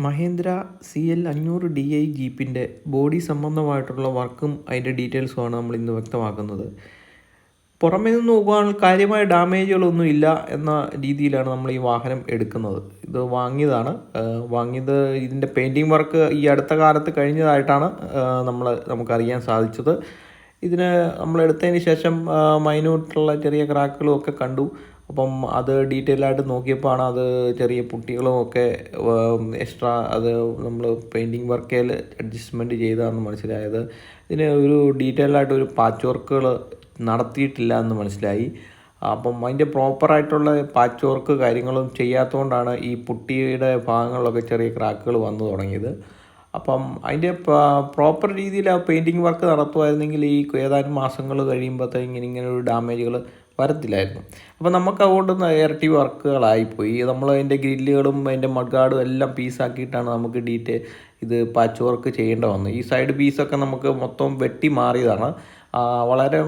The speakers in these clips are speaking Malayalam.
മഹേന്ദ്ര CL 500Di ജീപ്പിൻ്റെ ബോഡി സംബന്ധമായിട്ടുള്ള വർക്കും അതിൻ്റെ ഡീറ്റെയിൽസുമാണ് നമ്മൾ ഇന്ന് വ്യക്തമാക്കുന്നത്. പുറമേ നിന്ന് നോക്കുവാണെങ്കിൽ കാര്യമായ ഡാമേജുകളൊന്നും ഇല്ല എന്ന രീതിയിലാണ് നമ്മൾ ഈ വാഹനം എടുക്കുന്നത്. ഇത് വാങ്ങിയത് ഇതിൻ്റെ പെയിൻറ്റിങ് വർക്ക് ഈ അടുത്ത കാലത്ത് കഴിഞ്ഞതായിട്ടാണ് നമുക്കറിയാൻ സാധിച്ചത്. ഇതിന് നമ്മളെടുത്തതിന് ശേഷം മൈന്യൂട്ടുള്ള ചെറിയ ക്രാക്കുകളും ഒക്കെ കണ്ടു. അപ്പം അത് ഡീറ്റെയിൽ ആയിട്ട് നോക്കിയപ്പോഴാണ് അത് ചെറിയ പുട്ടികളും ഒക്കെ എക്സ്ട്രാ അത് നമ്മൾ പെയിൻറ്റിങ് വർക്കിൽ അഡ്ജസ്റ്റ്മെൻറ്റ് ചെയ്തതാണെന്ന് മനസ്സിലായത്. ഇതിന് ഒരു ഡീറ്റെയിൽ ആയിട്ട് ഒരു പാച്ച് വർക്കുകൾ നടത്തിയിട്ടില്ല എന്ന് മനസ്സിലായി. അപ്പം അതിൻ്റെ പ്രോപ്പറായിട്ടുള്ള പാച്ച് വർക്ക് കാര്യങ്ങളും ചെയ്യാത്തതുകൊണ്ടാണ് ഈ പുട്ടിയുടെ ഭാഗങ്ങളിലൊക്കെ ചെറിയ ക്രാക്കുകൾ വന്നു തുടങ്ങിയത്. അപ്പം അതിൻ്റെ പ്രോപ്പർ രീതിയിൽ ആ പെയിൻറ്റിങ് വർക്ക് നടത്തുമായിരുന്നെങ്കിൽ ഈ ഏതാനും മാസങ്ങൾ കഴിയുമ്പോഴത്തേക്കും ഇങ്ങനെ ഒരു ഡാമേജുകൾ വരത്തില്ലായിരുന്നു. അപ്പോൾ നമുക്ക് അതുകൊണ്ട് ഇരട്ടി വർക്കുകളായിപ്പോയി. നമ്മൾ അതിൻ്റെ ഗ്രില്ലുകളും അതിൻ്റെ മഡ്ഗാർഡും എല്ലാം പീസാക്കിയിട്ടാണ് നമുക്ക് ഇത് പാച്ച് വർക്ക് ചെയ്യേണ്ട വന്നത്. ഈ സൈഡ് പീസൊക്കെ നമുക്ക് മൊത്തം വെട്ടി മാറിയതാണ്. വളരെ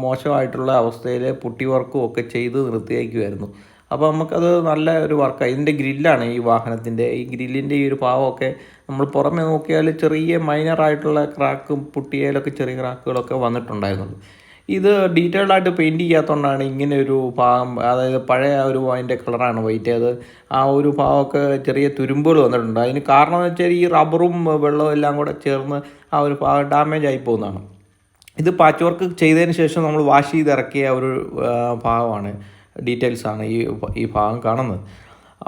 മോശമായിട്ടുള്ള അവസ്ഥയിൽ പുട്ടി വർക്കും ഒക്കെ ചെയ്ത് നിർത്തിയേക്കുമായിരുന്നു. അപ്പോൾ നമുക്കത് നല്ല ഒരു വർക്കാണ്. ഇതിൻ്റെ ഗ്രില്ലാണ് ഈ വാഹനത്തിൻ്റെ. ഈ ഗ്രില്ലിൻ്റെ ഈ ഒരു ഭാഗമൊക്കെ നമ്മൾ പുറമെ നോക്കിയാൽ ചെറിയ മൈനറായിട്ടുള്ള ക്രാക്കും പുട്ടിയയിലൊക്കെ ചെറിയ ക്രാക്കുകളൊക്കെ വന്നിട്ടുണ്ടായിരുന്നുള്ളൂ. ഇത് ഡീറ്റെയിൽഡായിട്ട് പെയിൻറ്റ് ചെയ്യാത്തതുകൊണ്ടാണ് ഇങ്ങനെ ഒരു ഭാഗം, അതായത് പഴയ ഒരു അതിൻ്റെ കളറാണ് വൈറ്റ്, അത് ആ ഒരു ഭാഗമൊക്കെ ചെറിയ തുരുമ്പുകൾ വന്നിട്ടുണ്ട്. അതിന് കാരണം എന്ന് വെച്ചാൽ ഈ റബ്ബറും വെള്ളവും എല്ലാം കൂടെ ചേർന്ന് ആ ഒരു ഭാഗം ഡാമേജ് ആയി പോകുന്നതാണ്. ഇത് പാച്ച് വർക്ക് ചെയ്തതിന് ശേഷം നമ്മൾ വാഷ് ചെയ്ത് ഇറക്കിയ ഒരു ഭാഗമാണ്, ഡീറ്റെയിൽസാണ് ഈ ഭാഗം കാണുന്നത്.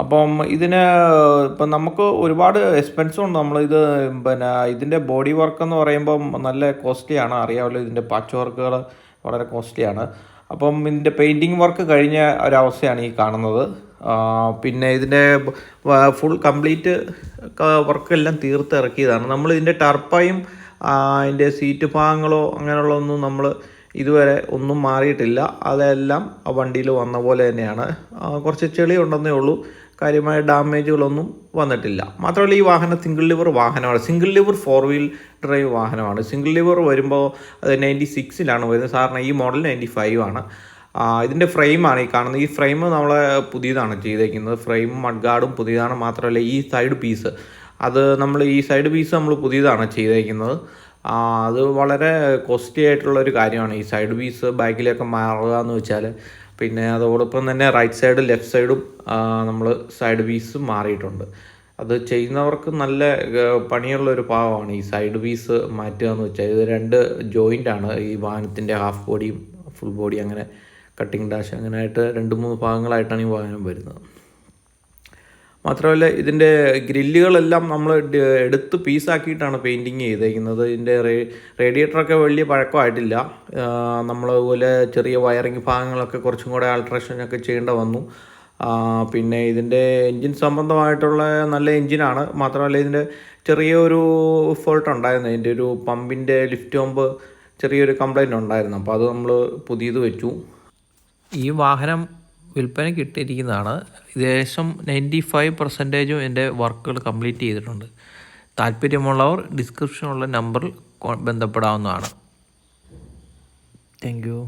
അപ്പം ഇപ്പം നമുക്ക് ഒരുപാട് എക്സ്പെൻസും ഉണ്ട്. നമ്മളിത് ഇതിൻ്റെ ബോഡി വർക്ക് എന്ന് പറയുമ്പം നല്ല കോസ്റ്റ്ലിയാണ്, അറിയാമല്ലോ. ഇതിൻ്റെ പാച്ച് വർക്കുകൾ വളരെ കോസ്റ്റ്ലിയാണ്. അപ്പം ഇതിൻ്റെ പെയിൻറ്റിങ് വർക്ക് കഴിഞ്ഞ ഒരവസ്ഥയാണ് ഈ കാണുന്നത്. പിന്നെ ഇതിൻ്റെ ഫുൾ കംപ്ലീറ്റ് വർക്കെല്ലാം തീർത്ത് ഇറക്കിയതാണ്. നമ്മൾ ഇതിൻ്റെ ടർപ്പായും അതിൻ്റെ സീറ്റ് ഭാഗങ്ങളോ അങ്ങനെയുള്ളതൊന്നും നമ്മൾ ഇതുവരെ ഒന്നും മാറിയിട്ടില്ല. അതെല്ലാം ആ വണ്ടിയിൽ വന്ന പോലെ തന്നെയാണ്. കുറച്ച് ചെളി ഉണ്ടെന്നേ ഉള്ളൂ, കാര്യമായ ഡാമേജുകളൊന്നും വന്നിട്ടില്ല. മാത്രമല്ല ഈ വാഹനം സിംഗിൾ ലിവർ വാഹനമാണ്. സിംഗിൾ ലിവർ 4 വീൽ ഡ്രൈവ് വാഹനമാണ്. സിംഗിൾ ലിവർ വരുമ്പോൾ അത് 96 വരുന്നത്. സാറിന് ഈ മോഡൽ 95 ആണ്. ഇതിൻ്റെ ഫ്രെയിമാണ് ഈ കാണുന്നത്. ഈ ഫ്രെയിം നമ്മൾ പുതിയതാണ് ചെയ്തേക്കുന്നത്. ഫ്രെയിമും മഡ്ഗാർഡും പുതിയതാണ്. മാത്രമല്ല ഈ സൈഡ് പീസ് നമ്മൾ പുതിയതാണ് ചെയ്തേക്കുന്നത്. അത് വളരെ കോസ്റ്റ്ലി ആയിട്ടുള്ളൊരു കാര്യമാണ് ഈ സൈഡ് പീസ് ബാക്കിലേക്ക് മാറുക എന്ന് വെച്ചാൽ. പിന്നെ അതോടൊപ്പം തന്നെ റൈറ്റ് സൈഡും ലെഫ്റ്റ് സൈഡും നമ്മൾ സൈഡ് പീസ് മാറിയിട്ടുണ്ട്. അത് ചെയ്യുന്നവർക്ക് നല്ല പണിയുള്ളൊരു ഭാഗമാണ് ഈ സൈഡ് പീസ് മാറ്റുക എന്ന് വെച്ചാൽ. ഇത് 2 ജോയിൻ്റാണ് ഈ വാഹനത്തിൻ്റെ, ഹാഫ് ബോഡിയും ഫുൾ ബോഡി, അങ്ങനെ കട്ടിങ് ഡാഷ് അങ്ങനെ ആയിട്ട് 2-3 ഭാഗങ്ങളായിട്ടാണ് ഈ വാഹനം വരുന്നത്. മാത്രമല്ല ഇതിൻ്റെ ഗ്രില്ലുകളെല്ലാം നമ്മൾ എടുത്ത് പീസാക്കിയിട്ടാണ് പെയിൻറ്റിങ് ചെയ്തേക്കുന്നത്. ഇതിൻ്റെ റേഡിയേറ്ററൊക്കെ വലിയ പഴക്കമായിട്ടില്ല. നമ്മളതുപോലെ ചെറിയ വയറിങ് ഭാഗങ്ങളൊക്കെ കുറച്ചും കൂടെ ആൾട്രേഷനൊക്കെ ചെയ്യേണ്ട വന്നു. പിന്നെ ഇതിൻ്റെ എൻജിൻ സംബന്ധമായിട്ടുള്ള നല്ല എൻജിനാണ്. മാത്രമല്ല ഇതിൻ്റെ ചെറിയൊരു ഫോൾട്ട് ഉണ്ടായിരുന്നു. ഇതിൻ്റെ ഒരു പമ്പിൻ്റെ ലിഫ്റ്റ് പമ്പ് ചെറിയൊരു കംപ്ലൈൻറ്റ് ഉണ്ടായിരുന്നു. അപ്പോൾ അത് നമ്മൾ പുതിയത് വെച്ചു. ഈ വാഹനം വിൽപ്പനയ്ക്ക് ഇട്ടിരിക്കുന്നതാണ്. ഏകദേശം 95% എൻ്റെ വർക്കുകൾ കംപ്ലീറ്റ് ചെയ്തിട്ടുണ്ട്. താല്പര്യമുള്ളവർ ഡിസ്ക്രിപ്ഷനുള്ള നമ്പറിൽ ബന്ധപ്പെടാവുന്നതാണ്. Thank you.